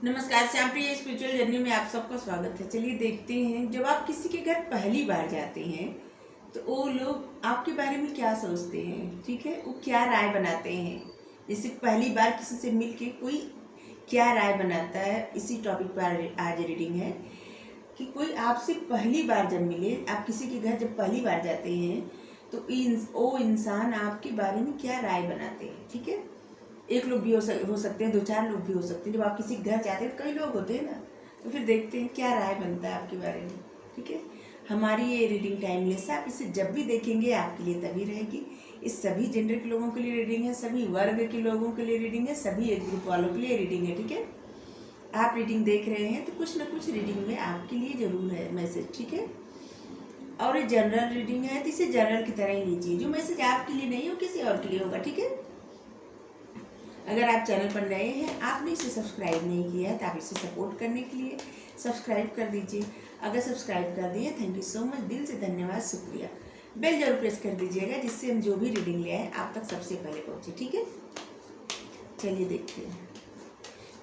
नमस्कार, श्यामप्रिय spiritual journey में आप सबका स्वागत है। चलिए देखते हैं, जब आप किसी के घर पहली बार जाते हैं तो वो लोग आपके बारे में क्या सोचते हैं, ठीक है, वो क्या राय बनाते हैं। जैसे पहली बार किसी से मिल के कोई क्या राय बनाता है, इसी टॉपिक पर आज रीडिंग है कि कोई आपसे पहली बार जब मिले, आप किसी के घर जब पहली बार जाते हैं तो वो इंसान आपके बारे में क्या राय बनाते हैं, ठीक है। एक लोग भी हो सकते हैं, दो चार लोग भी हो सकते हैं। जब आप किसी घर जाते हैं तो कई लोग होते हैं ना, तो फिर देखते हैं क्या राय बनता है आपके बारे में, ठीक है। हमारी ये रीडिंग टाइमलेस है, आप इसे जब भी देखेंगे आपके लिए तभी रहेगी। इस सभी जेंडर के लोगों के लिए रीडिंग है, सभी वर्ग के लोगों के लिए रीडिंग है, सभी एज ग्रुप वालों के लिए रीडिंग है, ठीक है। आप रीडिंग देख रहे हैं तो कुछ ना कुछ रीडिंग में आपके लिए ज़रूर है मैसेज, ठीक है। और ये जनरल रीडिंग है तो इसे जनरल की तरह ही लीजिए। जो मैसेज आपके लिए नहीं हो किसी और के लिए होगा, ठीक है। अगर आप चैनल पर नए हैं, आपने इसे सब्सक्राइब नहीं किया है तो आप इसे सपोर्ट करने के लिए सब्सक्राइब कर दीजिए। अगर सब्सक्राइब कर दिए, थैंक यू सो मच, दिल से धन्यवाद, शुक्रिया। बेल जरूर प्रेस कर दीजिएगा जिससे हम जो भी रीडिंग ले आए आप तक सबसे पहले पहुँचे, ठीक है। चलिए देखते हैं,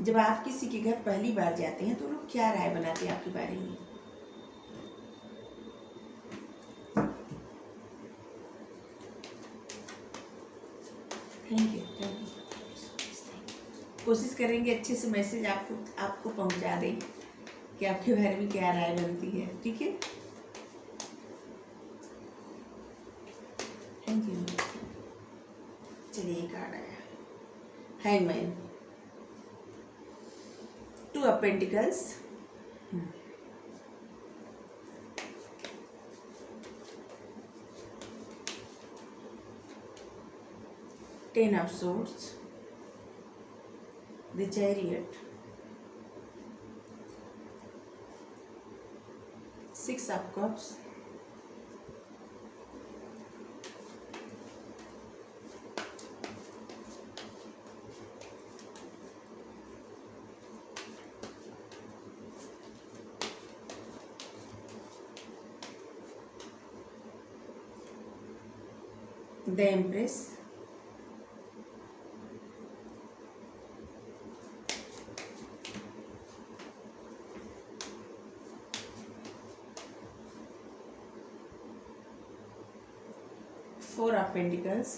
जब आप किसी के घर पहली बार जाते हैं तो लोग क्या राय बनाते हैं आपके बारे में। Thank you. कोशिश करेंगे अच्छे से मैसेज आपको पहुंचा दें कि आपके बारे में क्या राय बनती है, ठीक है। Thank you. चलिए कार्ड आया, hangman, two of pentacles, ten of swords, the chariot, 6 of cups, the Empress, Four of Pentacles,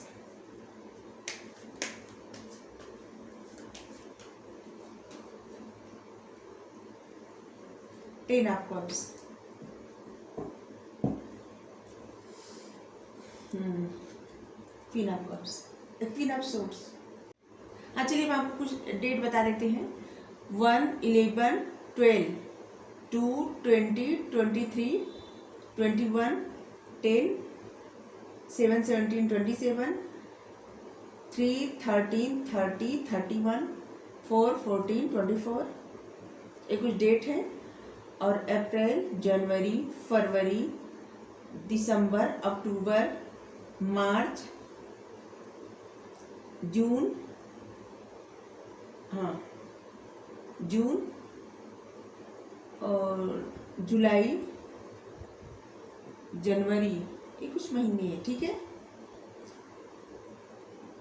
Ten of Cups, Queen of Cups, Queen of Swords। हाँ, चलिए हम आपको कुछ डेट बता देते हैं। 1, 11, 12, 2, 20, 23, 21, 10, 7, 17, 27, 3, 13, 30, 31, 4, 14, 24, ये कुछ डेट है। और अप्रैल, जनवरी, फरवरी, दिसंबर, अक्टूबर, मार्च, जून, हाँ जून और जुलाई, जनवरी, ये कुछ महीने हैं, ठीक है।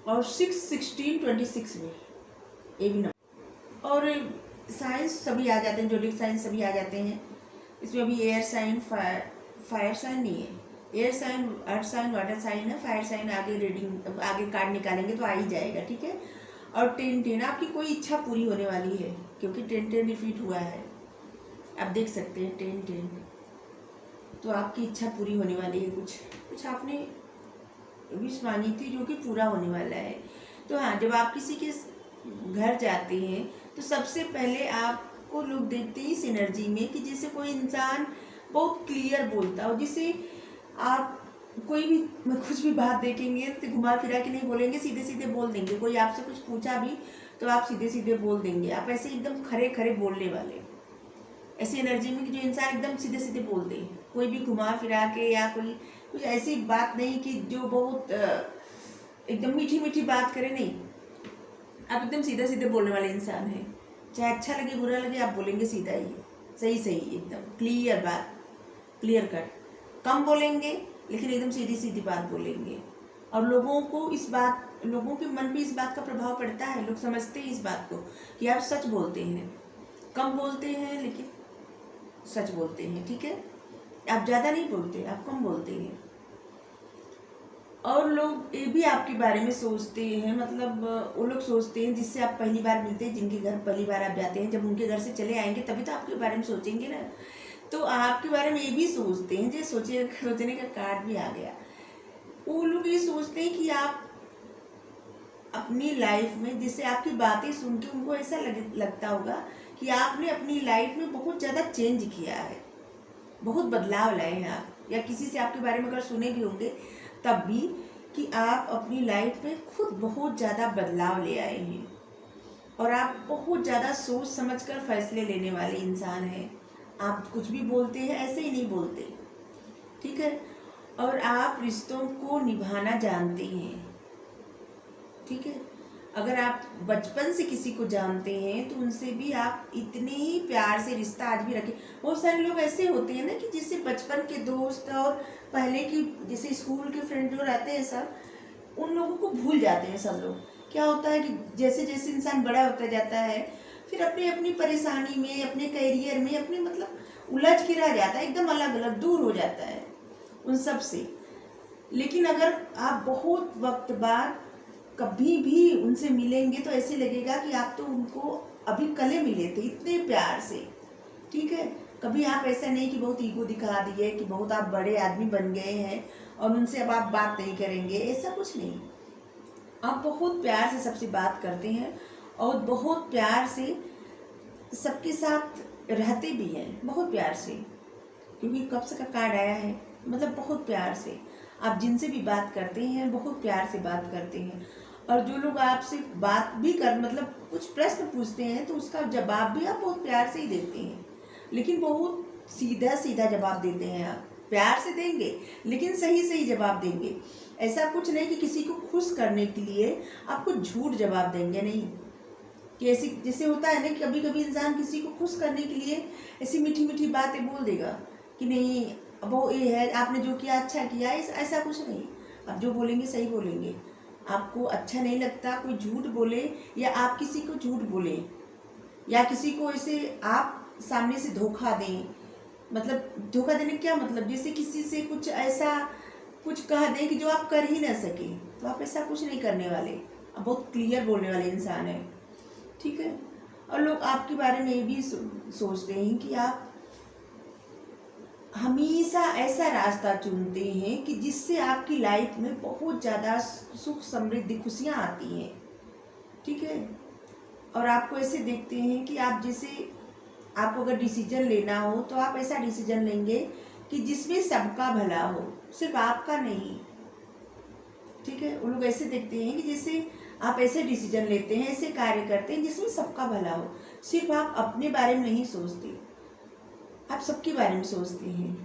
और 6, 16, 26 में ये भी ना। और साइंस सभी आ जाते हैं, जोडिक साइंस सभी आ जाते हैं इसमें। अभी एयर साइन, फायर साइन नहीं है, air sign, earth sign, water sign है। फायर साइन आगे रीडिंग, आगे कार्ड निकालेंगे तो आ ही जाएगा, ठीक है। और 10, 10 आपकी कोई इच्छा पूरी होने वाली है क्योंकि 10, 10 रिपीट हुआ है, आप देख सकते हैं 10, 10, तो आपकी इच्छा पूरी होने वाली है। कुछ आपने विश मांगी थी जो कि पूरा होने वाला है। तो हाँ, जब आप किसी के घर जाते हैं तो सबसे पहले आपको लोग देखते हैं इस एनर्जी में कि जैसे कोई इंसान बहुत क्लियर बोलता हो, जिसे आप कोई भी कुछ भी बात देखेंगे तो घुमा फिरा के नहीं बोलेंगे, सीधे सीधे बोल देंगे। कोई आपसे कुछ पूछा भी तो आप सीधे सीधे बोल देंगे। आप ऐसे एकदम खरे खरे बोलने वाले, ऐसी एनर्जी में कि जो इंसान एकदम सीधे सीधे बोल दे, कोई भी घुमा फिरा के, या कोई कुछ ऐसी बात नहीं कि जो बहुत एकदम मीठी मीठी बात करे, नहीं। आप एकदम सीधे सीधे बोलने वाले इंसान हैं। चाहे अच्छा लगे बुरा लगे, आप बोलेंगे सीधा ही, सही सही, एकदम क्लियर बात, क्लियर कट। कम बोलेंगे लेकिन एकदम सीधी सीधी बात बोलेंगे। और लोगों के मन पे इस बात का प्रभाव पड़ता है। लोग समझते हैं इस बात को कि आप सच बोलते हैं। कम बोलते हैं लेकिन सच बोलते हैं, ठीक है। आप ज़्यादा नहीं बोलते, आप कम बोलते हैं। और लोग ये भी आपके बारे में सोचते हैं, मतलब वो लोग सोचते हैं जिससे आप पहली बार मिलते हैं, जिनके घर पहली बार आप जाते हैं, जब उनके घर से चले आएंगे तभी तो आपके बारे में सोचेंगे ना। तो आपके बारे में ये भी सोचते हैं, जो सोचने का कार्ड भी आ गया। वो लोग ये सोचते हैं कि आप अपनी लाइफ में, जिससे आपकी बातें सुन के उनको ऐसा लगता होगा कि आपने अपनी लाइफ में बहुत ज़्यादा चेंज किया है, बहुत बदलाव लाए हैं आप, या किसी से आपके बारे में अगर सुने भी होंगे तब भी कि आप अपनी लाइफ में खुद बहुत ज़्यादा बदलाव ले आए हैं और आप बहुत ज़्यादा सोच समझकर फैसले लेने वाले इंसान हैं। आप कुछ भी बोलते हैं ऐसे ही नहीं बोलते, ठीक है। और आप रिश्तों को निभाना जानते हैं, ठीक है। अगर आप बचपन से किसी को जानते हैं तो उनसे भी आप इतने ही प्यार से रिश्ता आज भी रखें। बहुत सारे लोग ऐसे होते हैं ना कि जिससे बचपन के दोस्त और पहले की जैसे स्कूल के फ्रेंड जो रहते हैं सब, उन लोगों को भूल जाते हैं सब लोग। क्या होता है कि जैसे जैसे इंसान बड़ा होता जाता है फिर अपनी अपनी परेशानी में, अपने करियर में, अपने मतलब उलझ के रह जाता है, एकदम अलग अलग दूर हो जाता है उन सब से। लेकिन अगर आप बहुत वक्त बाद कभी भी उनसे मिलेंगे तो ऐसे लगेगा कि आप तो उनको अभी कल मिले थे, इतने प्यार से, ठीक है। कभी आप ऐसा नहीं कि बहुत ईगो दिखा दिए कि बहुत आप बड़े आदमी बन गए हैं और उनसे अब आप बात नहीं करेंगे, ऐसा कुछ नहीं। आप बहुत प्यार से सबसे बात करते हैं और बहुत प्यार से सबके साथ रहते भी हैं, बहुत प्यार से, क्योंकि कब से का कार्ड आया है, मतलब बहुत प्यार से आप जिनसे भी बात करते हैं बहुत प्यार से बात करते हैं। और जो लोग आपसे बात भी कर मतलब कुछ प्रश्न पूछते हैं तो उसका जवाब भी आप बहुत प्यार से ही देते हैं, लेकिन बहुत सीधा सीधा जवाब देते हैं। आप प्यार से देंगे लेकिन सही सही जवाब देंगे। ऐसा कुछ नहीं कि किसी को खुश करने के लिए आप कुछ झूठ जवाब देंगे, नहीं। कि ऐसी जैसे होता है ना कि कभी कभी इंसान किसी को खुश करने के लिए ऐसी मीठी मीठी बातें बोल देगा कि नहीं वो ये है, आपने जो किया अच्छा किया, ऐसा कुछ नहीं। आप जो बोलेंगे सही बोलेंगे। आपको अच्छा नहीं लगता कोई झूठ बोले या आप किसी को झूठ बोले या किसी को ऐसे आप सामने से धोखा दें, मतलब धोखा देने क्या मतलब, जैसे किसी से कुछ ऐसा कुछ कह दें कि जो आप कर ही ना सके, तो आप ऐसा कुछ नहीं करने वाले। आप बहुत क्लियर बोलने वाले इंसान हैं, ठीक है। और लोग आपके बारे में ये भी सोचते हैं कि आप हमेशा ऐसा रास्ता चुनते हैं कि जिससे आपकी लाइफ में बहुत ज़्यादा सुख समृद्धि खुशियाँ आती हैं, ठीक है। और आपको ऐसे देखते हैं कि आप जैसे आपको अगर डिसीजन लेना हो तो आप ऐसा डिसीजन लेंगे कि जिसमें सबका भला हो, सिर्फ आपका नहीं, ठीक है। वो लोग ऐसे देखते हैं कि जैसे आप ऐसे डिसीजन लेते हैं, ऐसे कार्य करते हैं जिसमें सबका भला हो। सिर्फ आप अपने बारे में नहीं सोचते, आप सबके बारे में सोचते हैं।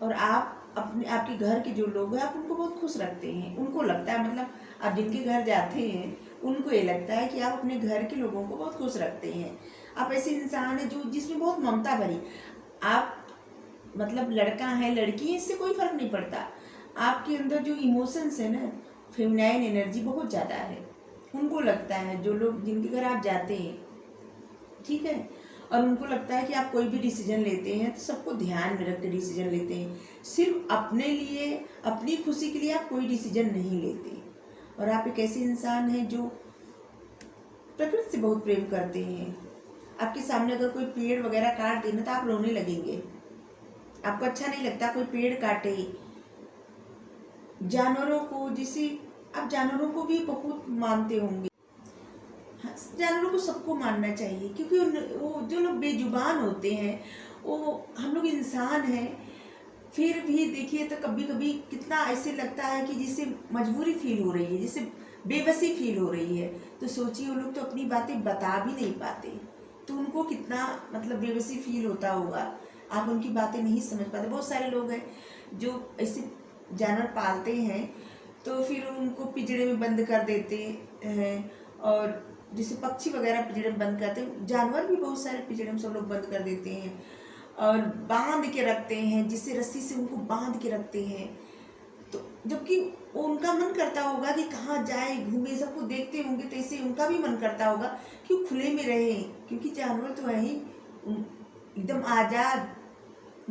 और आप अपने आपके घर के जो लोग हैं आप उनको बहुत खुश रखते हैं। उनको लगता है, मतलब आप जिनके घर जाते हैं उनको ये लगता है कि आप अपने घर के लोगों को बहुत खुश रखते हैं। आप ऐसे इंसान हैं जो जिसमें बहुत ममता भरी, आप मतलब लड़का है लड़की है इससे कोई फर्क नहीं पड़ता, आपके अंदर जो इमोशंस है ना, फेमिनाइन एनर्जी बहुत ज़्यादा है। उनको लगता है, जो लोग जिनके घर आप जाते हैं, ठीक है, और उनको लगता है कि आप कोई भी डिसीजन लेते हैं तो सबको ध्यान में रख के डिसीजन लेते हैं। सिर्फ अपने लिए, अपनी खुशी के लिए आप कोई डिसीजन नहीं लेते। और आप एक ऐसे इंसान हैं जो प्रकृति से बहुत प्रेम करते हैं। आपके सामने अगर कोई पेड़ वगैरह काट देना तो आप रोने लगेंगे, आपको अच्छा नहीं लगता कोई पेड़ काटे। जानवरों को, जिसे आप जानवरों को भी बहुत मानते होंगे, जानवरों को सबको मानना चाहिए, क्योंकि वो जो लोग बेजुबान होते हैं, वो हम लोग इंसान हैं, फिर भी देखिए तो कभी कभी कितना ऐसे लगता है कि जिससे मजबूरी फील हो रही है, जिससे बेबसी फील हो रही है। तो सोचिए वो लोग तो अपनी बातें बता भी नहीं पाते, तो उनको कितना मतलब बेबसी फील होता होगा, आप उनकी बातें नहीं समझ पाते। बहुत सारे लोग हैं जो ऐसे जानवर पालते हैं तो फिर उनको पिंजरे में बंद कर देते हैं, और जैसे पक्षी वगैरह पिंजरे में बंद करते हैं, जानवर भी बहुत सारे पिंजरे में सब लोग बंद कर देते हैं और बांध के रखते हैं, जिससे रस्सी से उनको बांध के रखते हैं। तो जबकि उनका मन करता होगा कि कहाँ जाए, घूमे, सबको देखते होंगे, तो इससे उनका भी मन करता होगा कि वो खुले में रहे, क्योंकि जानवर तो है ही एकदम आज़ाद,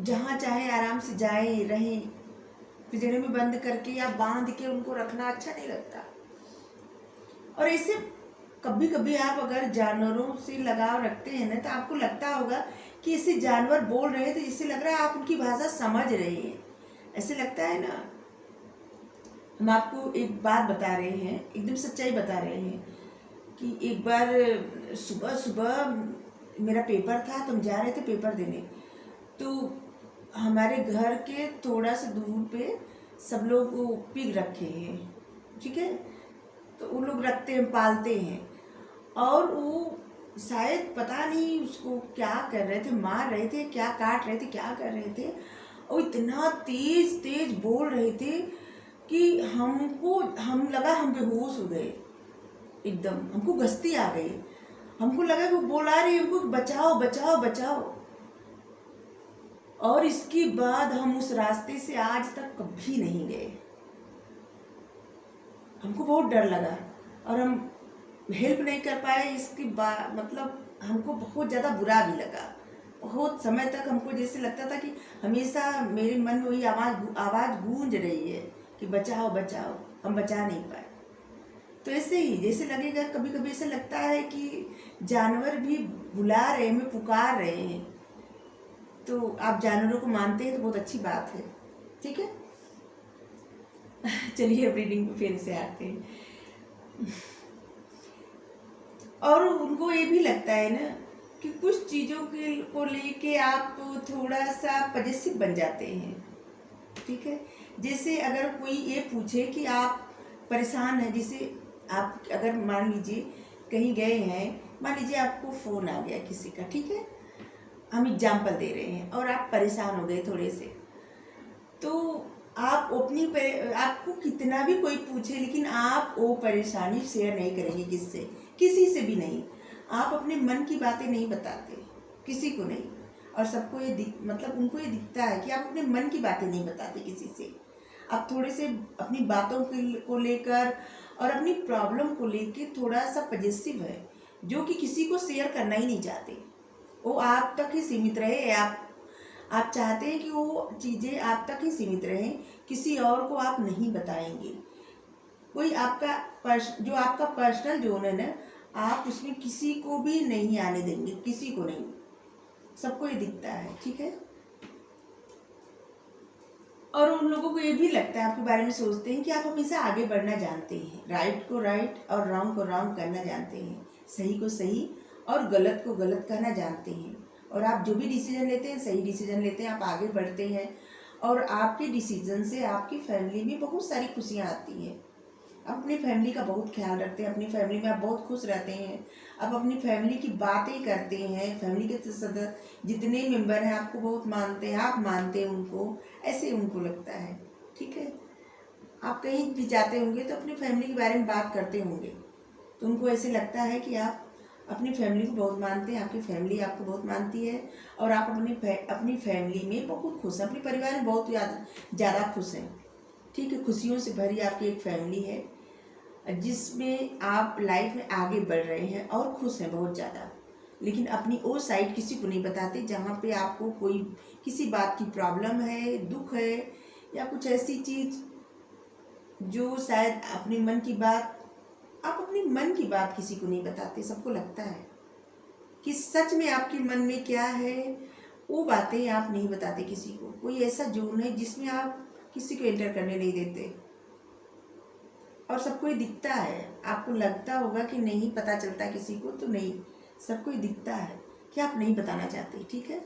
जहाँ चाहे आराम से जाए रहें। पिंजरे में बंद करके या बांध के उनको रखना अच्छा नहीं लगता। और ऐसे कभी कभी आप अगर जानवरों से लगाव रखते हैं ना, तो आपको लगता होगा कि ऐसे जानवर बोल रहे हैं तो इससे लग रहा है आप उनकी भाषा समझ रहे हैं, ऐसे लगता है ना। हम आपको एक बात बता रहे हैं, एकदम सच्चाई बता रहे हैं कि एक बार सुबह सुबह मेरा पेपर था, तो हम जा रहे थे पेपर देने। तो हमारे घर के थोड़ा सा दूर पे सब लोग वो पिग रखे हैं, ठीक है, तो वो लोग रखते हैं, पालते हैं। और वो शायद पता नहीं उसको क्या कर रहे थे, मार रहे थे, क्या काट रहे थे, क्या कर रहे थे। और इतना तेज तेज बोल रहे थे कि हम लगा हम बेहोश हो गए, एकदम हमको गस्ती आ गई। हमको लगा कि वो बोला रही हमको बचाओ बचाओ बचाओ। और इसके बाद हम उस रास्ते से आज तक कभी नहीं गए। हमको बहुत डर लगा और हम हेल्प नहीं कर पाए। इसके बाद मतलब हमको बहुत ज़्यादा बुरा भी लगा। बहुत समय तक हमको जैसे लगता था कि हमेशा मेरे मन में वही आवाज़ गूंज रही है कि बचाओ बचाओ, हम बचा नहीं पाए। तो ऐसे ही जैसे लगेगा, कभी कभी ऐसा लगता है कि जानवर भी बुला रहे हैं, हमें पुकार रहे हैं। तो आप जानवरों को मानते हैं तो बहुत अच्छी बात है, ठीक है। चलिए अब रीडिंग पे फिर से आते हैं। और उनको ये भी लगता है ना कि कुछ चीज़ों को लेके आप थोड़ा सा पजेसिव बन जाते हैं, ठीक है। जैसे अगर कोई ये पूछे कि आप परेशान हैं, जैसे आप अगर मान लीजिए कहीं गए हैं, मान लीजिए आपको फ़ोन आ गया किसी का, ठीक है, हम एग्जाम्पल दे रहे हैं, और आप परेशान हो गए थोड़े से, तो आप आपको कितना भी कोई पूछे, लेकिन आप वो परेशानी शेयर नहीं करेंगे किसी से भी नहीं। आप अपने मन की बातें नहीं बताते किसी को नहीं। और सबको ये मतलब उनको ये दिखता है कि आप अपने मन की बातें नहीं बताते किसी से। आप थोड़े से अपनी बातों को लेकर और अपनी प्रॉब्लम को लेकर थोड़ा सा पजेसिव है, जो कि किसी को शेयर करना ही नहीं चाहते। वो आप तक ही सीमित रहे। आप चाहते हैं कि वो चीज़ें आप तक ही सीमित रहें, किसी और को आप नहीं बताएंगे। कोई आपका जो आपका पर्सनल जोन है ना, आप उसमें किसी को भी नहीं आने देंगे, किसी को नहीं। सबको ये दिखता है, ठीक है। और उन लोगों को ये भी लगता है, आपके बारे में सोचते हैं कि आप हमेशा आगे बढ़ना जानते हैं, राइट को राइट और रॉन्ग को रॉन्ग करना जानते हैं, सही को सही और गलत को गलत कहना जानते हैं। और आप जो भी डिसीजन लेते हैं सही डिसीजन लेते हैं, आप आगे बढ़ते हैं। और आपके डिसीजन से आपकी फैमिली में बहुत सारी खुशियाँ आती हैं। आप अपनी फैमिली का बहुत ख्याल रखते हैं, अपनी फैमिली में आप बहुत खुश रहते हैं। आप अपनी फैमिली की बातें करते हैं, फैमिली के सदस्य जितने मेंबर हैं आपको बहुत मानते हैं, आप मानते हैं उनको, ऐसे उनको लगता है, ठीक है। आप कहीं भी जाते होंगे तो अपनी फैमिली के बारे में बात करते होंगे, तो उनको ऐसे लगता है कि आप अपनी फैमिली को बहुत मानते हैं, आपकी फैमिली आपको बहुत मानती है, और आप अपनी फैमिली में बहुत खुश हैं, अपने परिवार में बहुत ज़्यादा खुश हैं, ठीक है। खुशियों से भरी आपकी एक फैमिली है जिसमें आप लाइफ में आगे बढ़ रहे हैं और खुश हैं बहुत ज़्यादा। लेकिन अपनी वो साइड किसी को नहीं बताते जहाँ पे आपको कोई किसी बात की प्रॉब्लम है, दुख है, या कुछ ऐसी चीज़ जो शायद अपने मन की बात, आप अपने मन की बात किसी को नहीं बताते। सबको लगता है कि सच में आपके मन में क्या है, वो बातें आप नहीं बताते किसी को। कोई ऐसा जोन है जिसमें आप किसी को एंटर करने नहीं देते, और सबको ये दिखता है। आपको लगता होगा कि नहीं पता चलता किसी को, तो नहीं, सबको ये दिखता है कि आप नहीं बताना चाहते, ठीक है।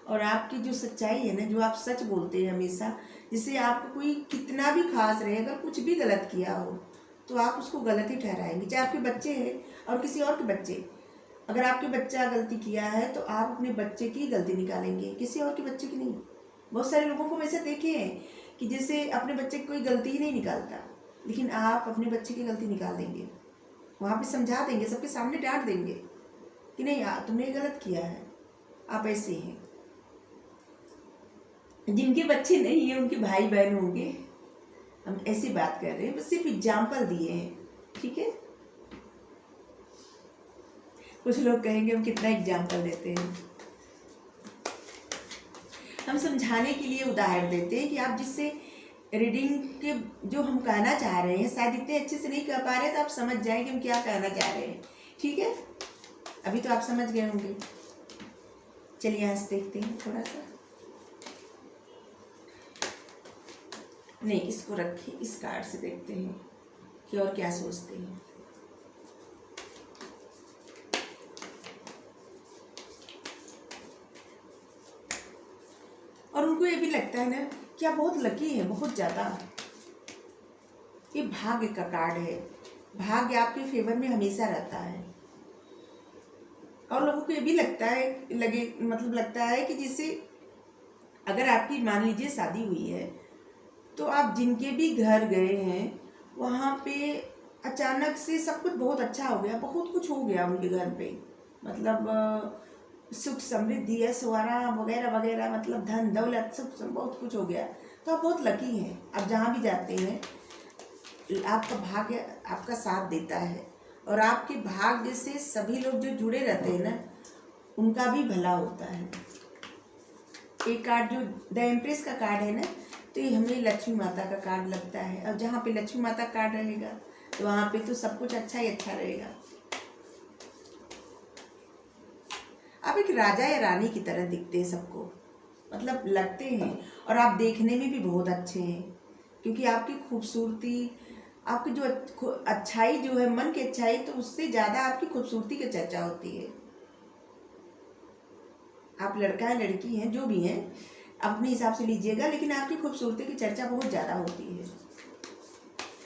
और आपकी जो सच्चाई है ना, जो आप सच बोलते हैं हमेशा, जिससे आपको कोई कितना भी खास रहे, अगर कुछ भी गलत किया हो तो आप उसको गलत ही ठहराएंगे। चाहे आपके बच्चे हैं और किसी और के बच्चे, अगर आपके बच्चा गलती किया है तो आप अपने बच्चे की गलती निकालेंगे, किसी और के बच्चे की नहीं। बहुत सारे लोगों को वैसे देखे हैं कि जैसे अपने बच्चे की कोई गलती ही नहीं निकालता, लेकिन आप अपने बच्चे की गलती निकाल देंगे, वहाँ पे समझा देंगे, सबके सामने डांट देंगे कि नहीं यार तुमने ये गलत किया है। आप ऐसे हैं। जिनके बच्चे नहीं हैं उनके भाई बहन होंगे, हम ऐसी बात कर रहे हैं, बस सिर्फ एग्जाम्पल दिए हैं, ठीक है। कुछ लोग कहेंगे हम कितना एग्जाम्पल देते हैं। हम समझाने के लिए उदाहरण देते हैं कि आप जिससे रीडिंग के जो हम कहना चाह रहे हैं शायद इतने अच्छे से नहीं कह पा रहे, तो आप समझ जाएं कि हम क्या कहना चाह रहे हैं, ठीक है। अभी तो आप समझ गए होंगे। चलिए यहाँ से देखते हैं थोड़ा सा। नहीं, इसको रखिए, इस कार्ड से देखते हैं कि और क्या सोचते हैं। और उनको ये भी लगता है ना कि आप बहुत लकी हैं, बहुत ज़्यादा। ये भाग्य का कार्ड है, भाग्य आपके फेवर में हमेशा रहता है। और लोगों को ये भी लगता है लगता है कि जैसे अगर आपकी मान लीजिए शादी हुई है, तो आप जिनके भी घर गए हैं वहाँ पे अचानक से सब कुछ बहुत अच्छा हो गया, बहुत कुछ हो गया उनके घर पे, मतलब सुख समृद्धि ऐश्वर्या वगैरह वगैरह, मतलब धन दौलत सब बहुत कुछ हो गया। तो आप बहुत लकी हैं। आप जहाँ भी जाते हैं आपका भाग्य आपका साथ देता है, और आपके भाग्य से सभी लोग जो जुड़े रहते हैं ना, उनका भी भला होता है। एक कार्ड जो द एम्प्रेस का कार्ड है ना, तो ये हमें लक्ष्मी माता का कार्ड लगता है। और जहाँ पे लक्ष्मी माता का कार्ड रहेगा तो वहाँ पे तो सब कुछ अच्छा ही अच्छा रहेगा। आप एक राजा या रानी की तरह दिखते हैं सबको, मतलब लगते हैं। और आप देखने में भी बहुत अच्छे हैं, क्योंकि आपकी खूबसूरती, आपकी जो अच्छाई जो है, मन की अच्छाई, तो उससे ज़्यादा आपकी खूबसूरती की चर्चा होती है। आप लड़का है लड़की हैं जो भी हैं, अपने हिसाब से लीजिएगा, लेकिन आपकी खूबसूरती की चर्चा बहुत ज़्यादा होती है।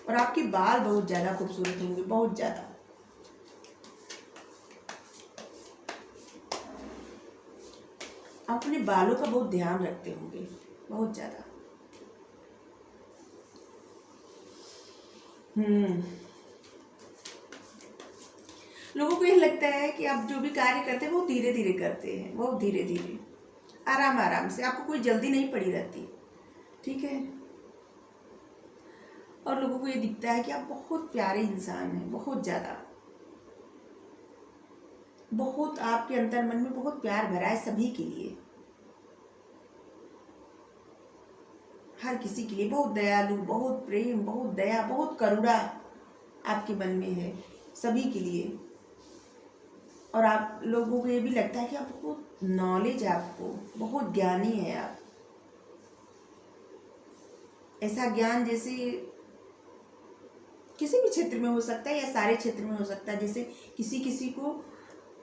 और आपके बाल बहुत ज़्यादा खूबसूरत होंगे, बहुत ज़्यादा। आप अपने बालों का बहुत ध्यान रखते होंगे, बहुत ज़्यादा। लोगों को यह लगता है कि आप जो भी कार्य करते हैं वो धीरे धीरे करते हैं, बहुत धीरे धीरे, आराम आराम से, आपको कोई जल्दी नहीं पड़ी रहती, ठीक है। और लोगों को ये दिखता है कि आप बहुत प्यारे इंसान हैं, बहुत ज़्यादा, बहुत आपके अंतर मन में बहुत प्यार भरा है सभी के लिए, हर किसी के लिए बहुत दयालु, बहुत प्रेम, बहुत दया, बहुत करुणा आपके मन में है सभी के लिए। और आप लोगों को ये भी लगता है कि आप बहुत नॉलेज है, आपको बहुत ज्ञानी है आप। ऐसा ज्ञान जैसे किसी भी क्षेत्र में हो सकता है या सारे क्षेत्र में हो सकता है। जैसे किसी किसी को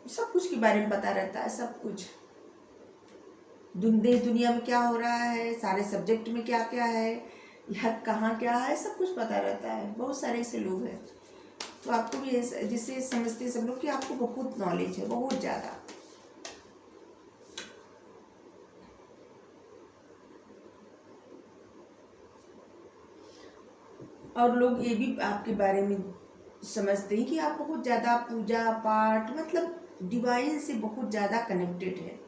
सब कुछ के बारे में पता रहता है, सब कुछ, देश दुनिया में क्या हो रहा है, सारे सब्जेक्ट में क्या क्या है, यह कहाँ क्या है, सब कुछ पता रहता है। बहुत सारे ऐसे लोग हैं। तो आपको भी जिससे समझते हैं सब लोग कि आपको बहुत नॉलेज है, बहुत ज़्यादा। और लोग ये भी आपके बारे में समझते हैं कि आप बहुत ज़्यादा पूजा पाठ, मतलब डिवाइन से बहुत ज़्यादा कनेक्टेड है,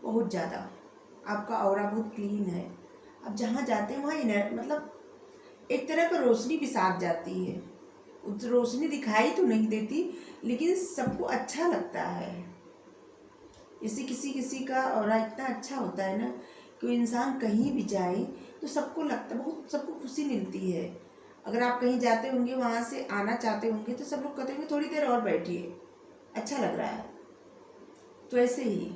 बहुत ज़्यादा। आपका ऑरा बहुत क्लीन है। आप जहाँ जाते हैं वहाँ मतलब एक तरह का रोशनी भी साथ जाती है। उस रोशनी दिखाई तो नहीं देती, लेकिन सबको अच्छा लगता है। जैसे किसी किसी का ऑरा इतना अच्छा होता है ना कि इंसान कहीं भी जाए तो सबको लगता, बहुत सबको खुशी मिलती है। अगर आप कहीं जाते होंगे, वहाँ से आना चाहते होंगे, तो सब लोग कहते होंगे थोड़ी देर और बैठिए, अच्छा लग रहा है। तो ऐसे ही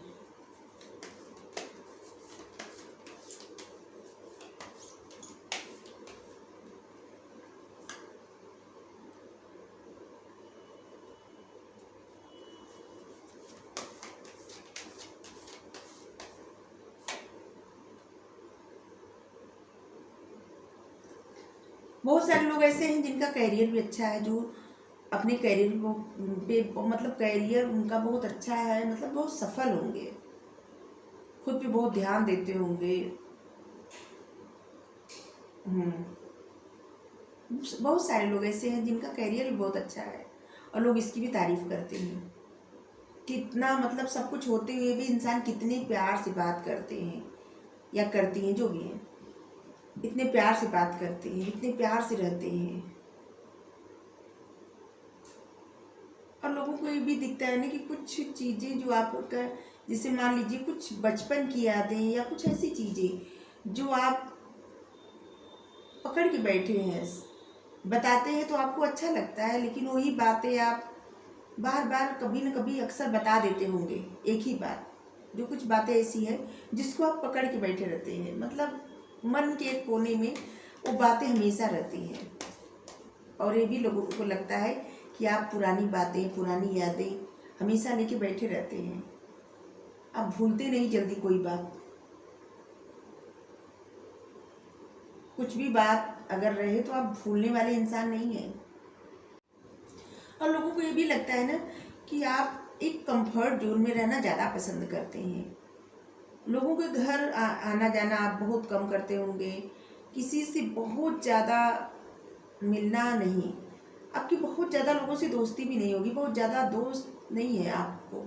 बहुत सारे लोग ऐसे हैं जिनका कैरियर भी अच्छा है, जो अपने कैरियर पे मतलब कैरियर उनका बहुत अच्छा है, मतलब बहुत सफल होंगे, खुद पे बहुत ध्यान देते होंगे। बहुत सारे लोग ऐसे हैं जिनका कैरियर भी बहुत अच्छा है, और लोग इसकी भी तारीफ करते हैं। कितना मतलब सब कुछ होते हुए भी इंसान कितने प्यार से बात करते हैं या करती हैं, जो भी हैं। इतने प्यार से बात करते हैं, इतने प्यार से रहते हैं। और लोगों को ये भी दिखता है ना कि कुछ चीज़ें जो आपका, जैसे मान लीजिए कुछ बचपन की यादें या कुछ ऐसी चीज़ें जो आप पकड़ के बैठे हैं, बताते हैं तो आपको अच्छा लगता है, लेकिन वही बातें आप बार बार कभी न कभी अक्सर बता देते होंगे। एक ही बात, जो कुछ बातें ऐसी है जिसको आप पकड़ के बैठे रहते हैं, मतलब मन के एक कोने में वो बातें हमेशा रहती हैं। और ये भी लोगों को लगता है कि आप पुरानी बातें, पुरानी यादें हमेशा लेके बैठे रहते हैं। आप भूलते नहीं जल्दी कोई बात। कुछ भी बात अगर रहे तो आप भूलने वाले इंसान नहीं हैं। और लोगों को ये भी लगता है ना कि आप एक कंफर्ट जोन में रहना ज़्यादा पसंद करते हैं। लोगों के घर आना जाना आप बहुत कम करते होंगे, किसी से बहुत ज़्यादा मिलना नहीं। आपकी बहुत ज़्यादा लोगों से दोस्ती भी नहीं होगी, बहुत ज़्यादा दोस्त नहीं है आपको,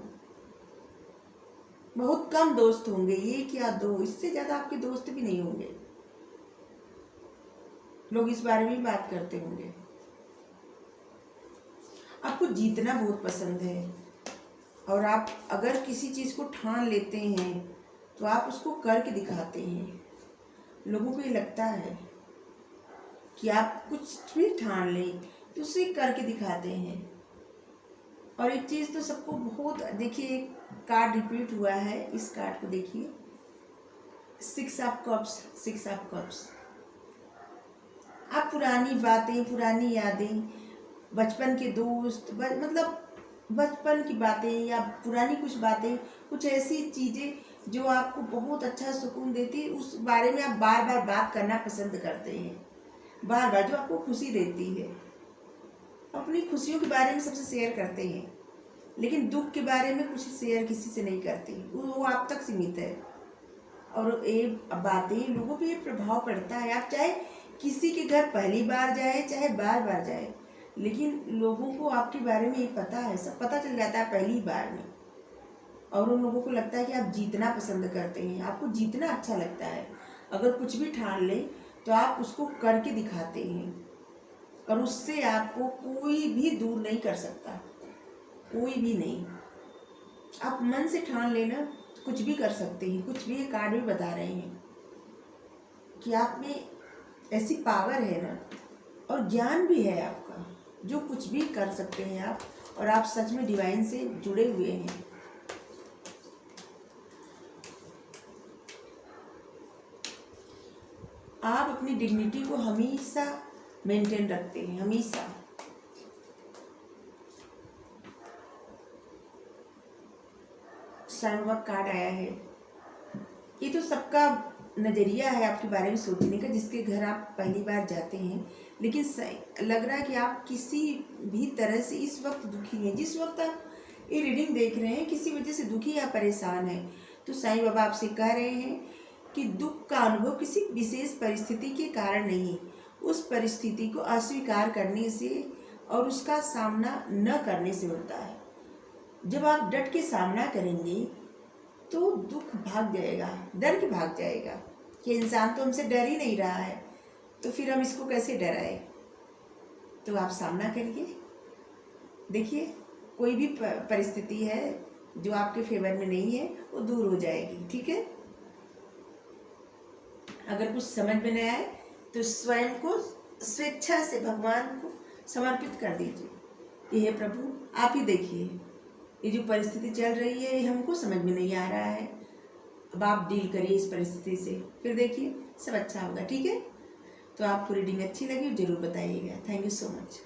बहुत कम दोस्त होंगे, एक या दो, इससे ज़्यादा आपके दोस्त भी नहीं होंगे। लोग इस बारे में बात करते होंगे। आपको जीतना बहुत पसंद है, और आप अगर किसी चीज़ को ठान लेते हैं तो आप उसको करके दिखाते हैं। लोगों को ये लगता है कि आप कुछ भी ठान लें तो उसे करके दिखाते हैं। और एक चीज़ तो सबको बहुत, देखिए एक कार्ड रिपीट हुआ है, इस कार्ड को देखिए, 6 ऑफ कप्स, 6 ऑफ कप्स। आप पुरानी बातें, पुरानी यादें, बचपन के दोस्त, मतलब बचपन की बातें या पुरानी कुछ बातें, कुछ ऐसी चीज़ें जो आपको बहुत अच्छा सुकून देती है, उस बारे में आप बार बार बात करना पसंद करते हैं। बार बार जो आपको खुशी देती है, अपनी खुशियों के बारे में सबसे शेयर करते हैं, लेकिन दुख के बारे में कुछ शेयर किसी से नहीं करते, वो आप तक सीमित है। और ये बातें लोगों पे ये प्रभाव पड़ता है। आप चाहे किसी के घर पहली बार जाए, चाहे बार बार जाए, लेकिन लोगों को आपके बारे में ये पता है, सब पता चल जाता है पहली बार में। और उन लोगों को लगता है कि आप जीतना पसंद करते हैं, आपको जीतना अच्छा लगता है। अगर कुछ भी ठान लें तो आप उसको करके दिखाते हैं, और उससे आपको कोई भी दूर नहीं कर सकता, कोई भी नहीं। आप मन से ठान लेना, कुछ भी कर सकते हैं, कुछ भी। ये कार्ड भी बता रहे हैं कि आप में ऐसी पावर है ना, और ज्ञान भी है आपका, जो कुछ भी कर सकते हैं आप, और आप सच में डिवाइन से जुड़े हुए हैं। आप अपनी डिग्निटी को हमेशा मेंटेन रखते हैं, हमेशा। सर्व कार्ड आया है। ये तो सबका नज़रिया है आपके बारे में सोचने का, जिसके घर आप पहली बार जाते हैं। लेकिन लग रहा है कि आप किसी भी तरह से इस वक्त दुखी हैं। जिस वक्त आप ये रीडिंग देख रहे हैं, किसी वजह से दुखी या परेशान हैं, तो साईं बाबा आपसे कह रहे हैं कि दुख का अनुभव किसी विशेष परिस्थिति के कारण नहीं, उस परिस्थिति को अस्वीकार करने से और उसका सामना न करने से होता है। जब आप डट के सामना करेंगे तो दुख भाग जाएगा, डर के भाग जाएगा कि इंसान तो हमसे डर ही नहीं रहा है, तो फिर हम इसको कैसे डराए। तो आप सामना करिए, देखिए कोई भी परिस्थिति है जो आपके फेवर में नहीं है, वो दूर हो जाएगी, ठीक है। अगर कुछ समझ में नहीं आए तो स्वयं को स्वेच्छा से भगवान को समर्पित कर दीजिए। ये प्रभु आप ही देखिए, ये जो परिस्थिति चल रही है ये हमको समझ में नहीं आ रहा है, अब आप डील करिए इस परिस्थिति से, फिर देखिए सब अच्छा होगा, ठीक है। तो आपको रीडिंग अच्छी लगी जरूर बताइएगा। Thank you so much.